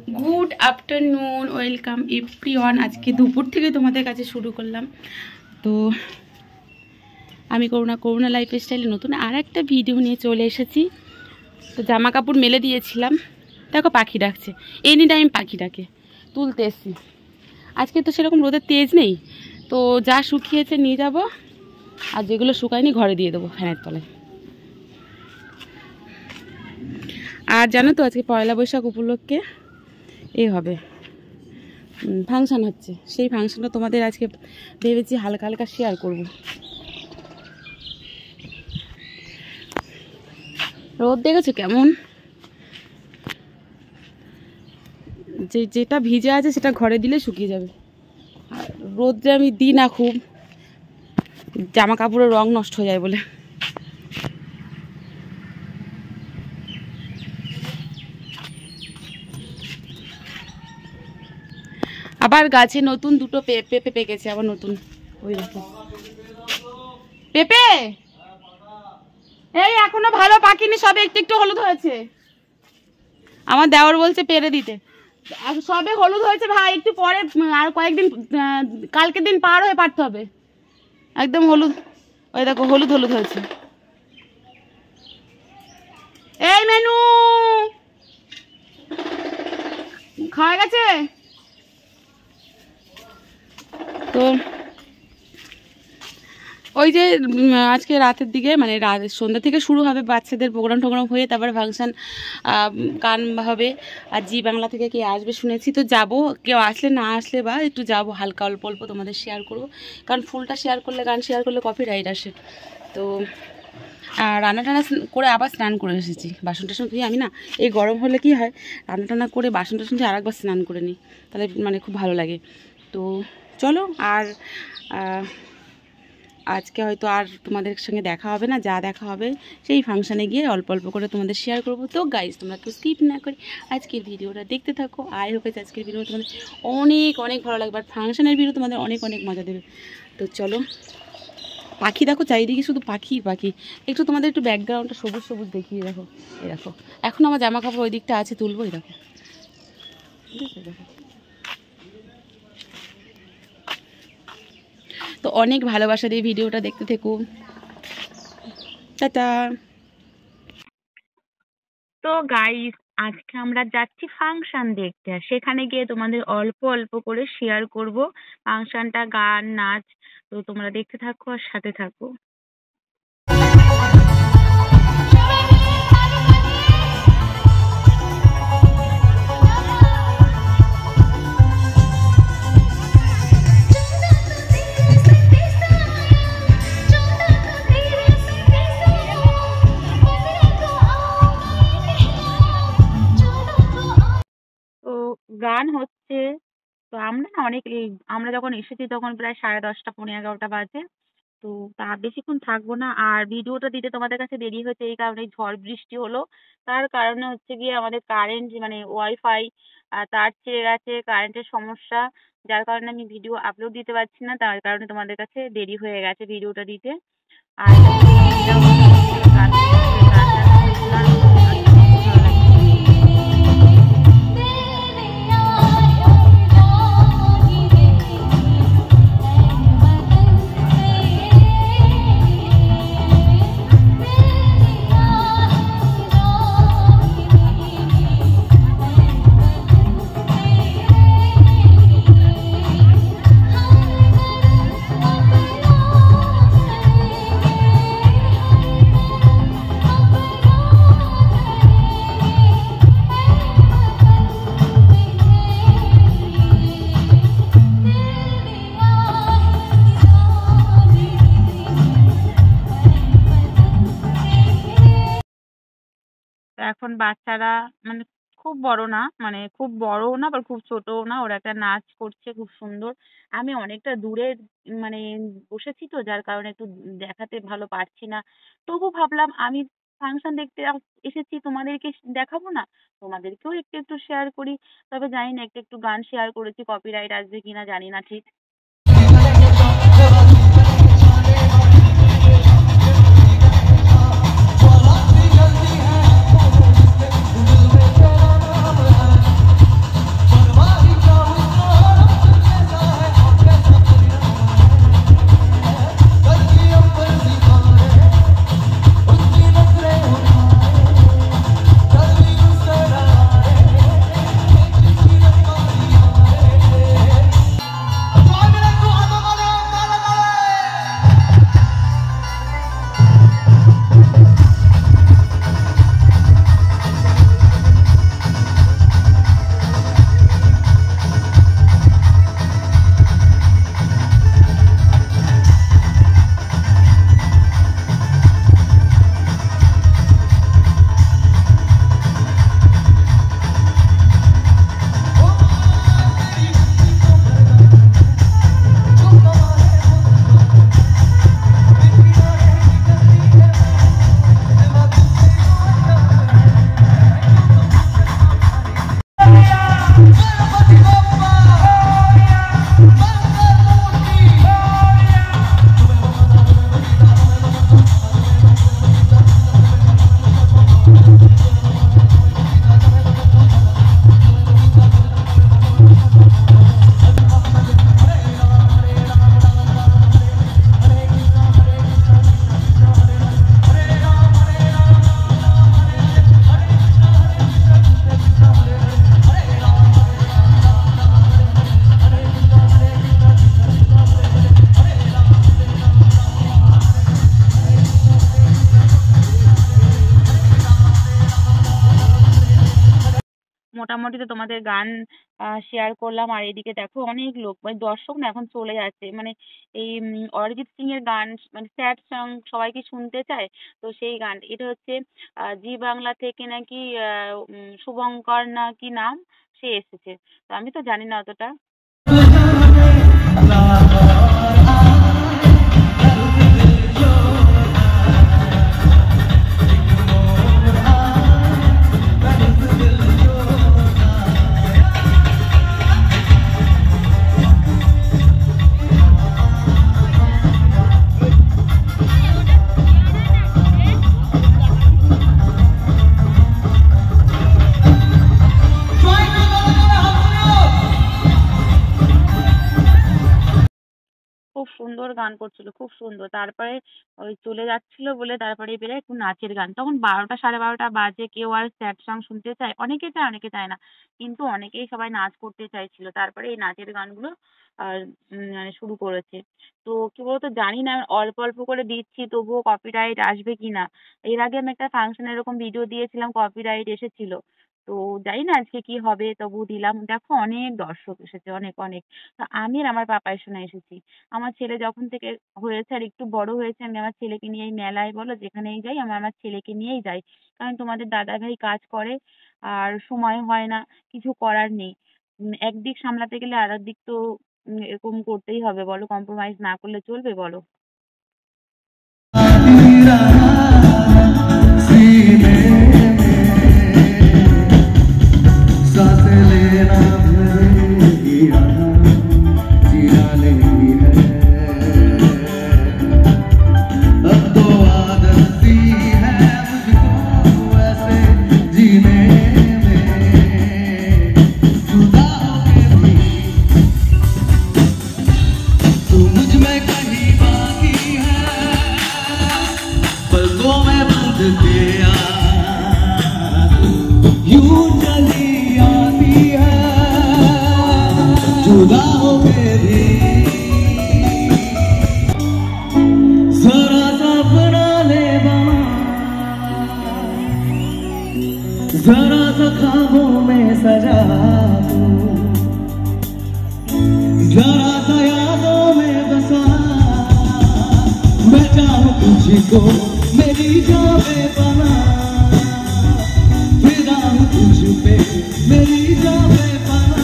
Good afternoon, welcome everyone. আজকে দুপুর থেকে তোমাদের কাছে শুরু করলাম। তো আমি করুণা লাইফস্টাইলে নতুন আর একটা ভিডিও নিয়ে চলে এসেছি। তো জামা কাপড় মেলে দিয়েছিলাম, দেখো পাখি ডাকছে, এনি টাইম পাখি ডাকে, তুলতে এসছি। আজকে তো সেরকম রোদের তেজ নেই, তো যা শুকিয়েছে নিয়ে যাব, আর যেগুলো শুকায়নি ঘরে দিয়ে দেবো ফ্যানের তলায়। আর জানো তো আজকে পয়লা বৈশাখ উপলক্ষে হবে ফাংশান হচ্ছে, সেই ফাংশনটা তোমাদের আজকে ভেবেছি হালকা হালকা শেয়ার করব। রোদ দেখেছো কেমন, যেটা ভিজে আছে সেটা ঘরে দিলে শুকিয়ে যাবে। আর রোদে আমি দিই না খুব, জামা কাপড়ের রং নষ্ট হয়ে যায় বলে। আবার গাছে নতুন দুটো পেঁপে পেকেছে, আবার নতুন, ওই দেখো পেঁপে। এই এখনো ভালো পাকিনি, সবে একটু একটু হলুদ হয়েছে। আমার দেওর বলছে পেরে দিতে, সবে হলুদ হয়েছে ভাই, একটু পরে আর কয়েকদিন, কালকে দিন পার হয়ে পারতে হবে, একদম হলুদ। ওই দেখো হলুদ হলুদ হয়েছে। এই মেনু খাওয়া গেছে। তো ওই যে আজকে রাতের দিকে মানে সন্ধ্যা থেকে শুরু হবে বাচ্চাদের প্রোগ্রাম টোগ্রাম হয়ে, তারপরে ফাংশান গান হবে। আর জি বাংলা থেকে কে আসবে শুনেছি, তো যাব, কেউ আসলে না আসলে বা একটু যাব, হালকা অল্প অল্প তোমাদের শেয়ার করবো, কারণ ফুলটা শেয়ার করলে, গান শেয়ার করলে কপিরাইট আসে। তো রান্না টান্না করে আবার স্নান করে এসেছি, বাসন টাসন ধুয়ে আমি না, এই গরম হলে কি হয়, রান্না টান্না করে বাসন টাসন দিয়ে আরেকবার স্নান করে নিই, তাহলে মানে খুব ভালো লাগে। তো চলো, আর আজকে হয়তো আর তোমাদের সঙ্গে দেখা হবে না, যা দেখা হবে সেই ফাংশানে গিয়ে অল্প অল্প করে তোমাদের শেয়ার করব। তো গাইজ তোমরা কেউ স্কিপ না করে আজকের ভিডিওটা দেখতে থাকো। আই হোপ আজকের ভিডিও তোমাদের অনেক অনেক ভালো লাগবে, আর ফাংশানের ভিডিও তোমাদের অনেক অনেক মজা দেবে। তো চলো, পাখি দেখো চারিদিকে শুধু পাখি পাখি। একটু তোমাদের একটু ব্যাকগ্রাউন্ডটা সবুজ সবুজ দেখিয়ে দেখো, এই দেখো এখন আমার জামা কাপড় ওই দিকটা আছে, তুলবো, এই দেখো দেখো। তো অনেক ভালোবাসা দিয়ে ভিডিওটা দেখতে থেকো, টাটা। তো গাইস আজকে আমরা যাচ্ছি ফাংশন দেখতে, আর সেখানে গিয়ে তোমাদের অল্প অল্প করে শেয়ার করব ফাংশনটা, গান নাচ। তো তোমরা দেখতে থাকো আর সাথে থাকো। গান হচ্ছে, তো আমরা না আমরা যখন এসেছি তখন প্রায় 10:30 11:30 বাজে। তো তা বেশিক্ষণ থাকবো না, আর ভিডিওটা দিতে তোমাদের কাছে দেরি হয়েছে এই কারণে, ঝড় বৃষ্টি হলো, তার কারণে হচ্ছে গিয়ে আমাদের কারেন্ট মানে ওয়াইফাই তার ছিঁড়ে গেছে, কারেন্টের সমস্যা, যার কারণে আমি ভিডিও আপলোড দিতে পারছি না, তার কারণে তোমাদের কাছে দেরি হয়ে গেছে ভিডিওটা দিতে। আর এখন বাচ্চারা মানে খুব বড় না, মানে খুব বড়ও না আবার খুব ছোটও না, ওরা একটা নাচ করছে খুব সুন্দর। আমি অনেকটা দূরে মানে বসেছি, তো যার কারণে একটু দেখাতে ভালো পারছি না, তবু ভাবলাম আমি ফাংশন দেখতে এসেছি, তোমাদেরকে দেখাবো না, তোমাদেরকেও একটু একটু শেয়ার করি। তবে জানি না, একটু একটু গান শেয়ার করেছি, কপিরাইট আসবে কিনা জানি না ঠিক। মোটামুটি তো তোমাদের গান শেয়ার করলাম। আর এদিকে দেখো অনেক লোক মানে দর্শক না এখন চলে যাচ্ছে, মানে এই অরিজিৎ সিং এর গান মানে স্যাড সং সবাই কি শুনতে চায়? তো সেই গান এটা হচ্ছে জি বাংলা থেকে নাকি শুভঙ্কর না কি নাম, সে এসেছে। তো আমি তো জানি না অতটা। খুব সুন্দর গান করছিল, খুব সুন্দর। তারপরে ওই চলে যাচ্ছিল বলে তারপরে বেরোয় একটু নাচের গান। তখন 12টা 12:30 বাজে, কেউ আর স্যাড সং শুনতে চায়? অনেকে চায় অনেকে চায় না, কিন্তু অনেকেই সবাই নাচ করতে চাইছিল। তারপরে এই নাচের গানগুলো আর মানে শুরু করেছে। তো কি বলতো, জানি না, আমি অল্প অল্প করে দিচ্ছি তবুও কপিরাইট আসবে কিনা। এর আগে আমি একটা ফাংশনে এরকম ভিডিও দিয়েছিলাম, কপিরাইট এসেছিল। তো জানি না আজকে কি হবে, তবু দিলাম। দেখো অনেক দর্শক এসেছে, অনেক অনেক। তা আমি আর আমার পাপাই শোনা এসেছি। আমার ছেলে যখন থেকে হয়েছে আর একটু বড় হয়েছে, আমি আমার ছেলেকে নিয়ে এই মেলায় বলো যেখানেই যাই, আমি আমার ছেলেকে নিয়েই যাই। কারণ তোমাদের দাদা ভাই কাজ করে, আর সময় হয় না, কিছু করার নেই। একদিক সামলাতে গেলে আর একদিক তো এরকম করতেই হবে বলো, কম্প্রোমাইজ না করলে চলবে বলো? सीने में सांस लेना भी जीना नहीं है। अब तो आदत सी है मुझको ऐसे जीने में। जुदा होके भी तू मुझ में कहीं बाकी है, पलकों में बंद के यूं चली आती है, जुदा होके भी जरा सा बना ले बां, जरा सा ख्वाबों में सजा दूं, जरा सा यादों में बसा। मैं चाहूं तुझको मेरी जान में बना, फिदा हूं तुझ पे मेरी जान में बना।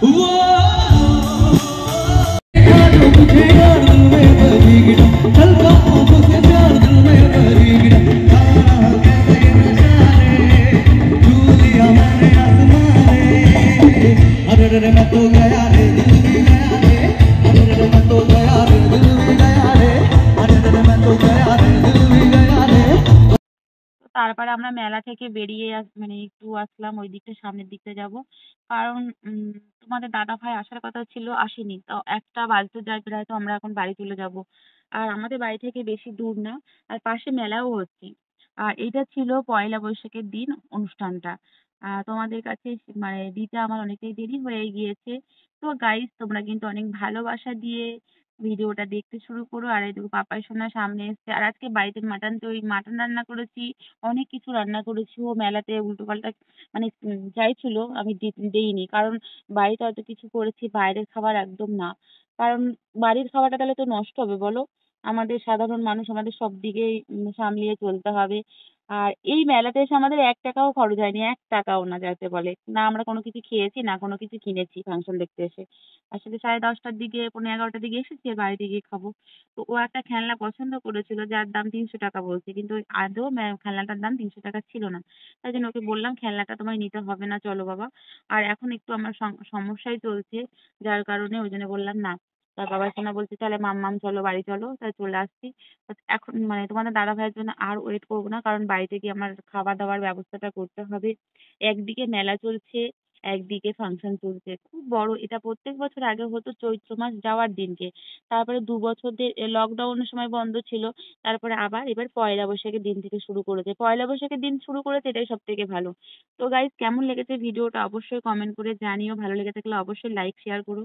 वो देखा जो मुझे यार दिल में बजी गिरा, हल्का आंखों से प्यार दिल में भरी गिरा। खाना कैसे नजारे छू लिया मैंने आसमां। अरे रे मैं तो गया रे, दिल भी गया रे। अरे रे मैं तो गया रे, दिल भी गया रे। अरे रे मैं तो गया रे, दिल भी गया रे। তো তারপরে আমরা মেলা থেকে বেরিয়ে মানে একটু আসলাম ওই দিকটা, সামনের দিকটা যাব। কারণ তোমাদের দাদা ভাই আসার কথা ছিল, আসেনি। তো 1টা বাজতে যায় প্রায়, তো আমরা এখন বাড়ি চলে যাব। আর আমাদের বাড়ি থেকে বেশি দূর না, আর পাশে মেলাও হচ্ছে। আর এটা ছিল পয়লা বৈশাখের দিন অনুষ্ঠানটা। তোমাদের কাছে মানে দিতে আমার অনেকটাই দেরি হয়ে গিয়েছে। তো গাইস, তোমরা কিন্তু অনেক ভালোবাসা দিয়ে ভিডিওটা দেখতে শুরু করো। আর এই দেখো পাপাই সোনা সামনে এসছে। আর আজকে বাড়িতে মাটন, তো ওই মাটন রান্না করেছি, অনেক কিছু রান্না করেছি। ও মেলাতে উল্টো পাল্টা মানে চাইছিল, আমি দেইনি। কারণ বাড়িতে অত কিছু করেছি, বাইরের খাবার একদম না। কারণ বাড়ির খাবারটা তাহলে তো নষ্ট হবে বলো। আমাদের সাধারণ মানুষ, আমাদের সব দিকেই সামলিয়ে চলতে হবে। আর এই মেলাতে এসে আমাদের 1 টাকাও খরচ হয়নি, 1 টাকাও না যাতে বলে। না আমরা কোনো কিছু খেয়েছি, না কোনো কিছু কিনেছি ফাংশন দেখতে এসে। আসলে 10:30টার দিকে, 11:15টার দিকে এসেছি, আর বাড়িতে গিয়ে খাবো। তো ও একটা খেলনা পছন্দ করেছিল, যার দাম 300 টাকা বলছে, কিন্তু আদৌ খেলনাটার দাম 300 টাকা ছিল না। তাই জন্য ওকে বললাম খেলনাটা তোমায় নিতে হবে না, চলো বাবা। আর এখন একটু আমার সমস্যাই চলছে, যার কারণে ওই জন্য বললাম না। তার বাবা সোনা বলছে তাহলে মাম্মাম চলো বাড়ি চলো, তাই চলে আসছি। এখন মানে তোমাদের দাদা ভাইয়ের জন্য আর ওয়েট করবো না, কারণ বাড়িতে গিয়ে আমার খাওয়া দাওয়ার ব্যবস্থাটা করতে হবে। একদিকে মেলা চলছে, একদিকে ফাংশন চলছে, খুব বড় এটা। প্রত্যেক বছর আগে হতো চৈত্র মাস যাওয়ার দিনকে। তারপরে 2 বছর লকডাউনের সময় বন্ধ ছিল। তারপরে আবার এবার পয়লা বৈশাখের দিন থেকে শুরু করেছে, পয়লা বৈশাখের দিন শুরু করেছে, এটাই সব থেকে ভালো। তো গাইজ, কেমন লেগেছে ভিডিওটা অবশ্যই কমেন্ট করে জানিও। ভালো লেগে থাকলে অবশ্যই লাইক শেয়ার করো।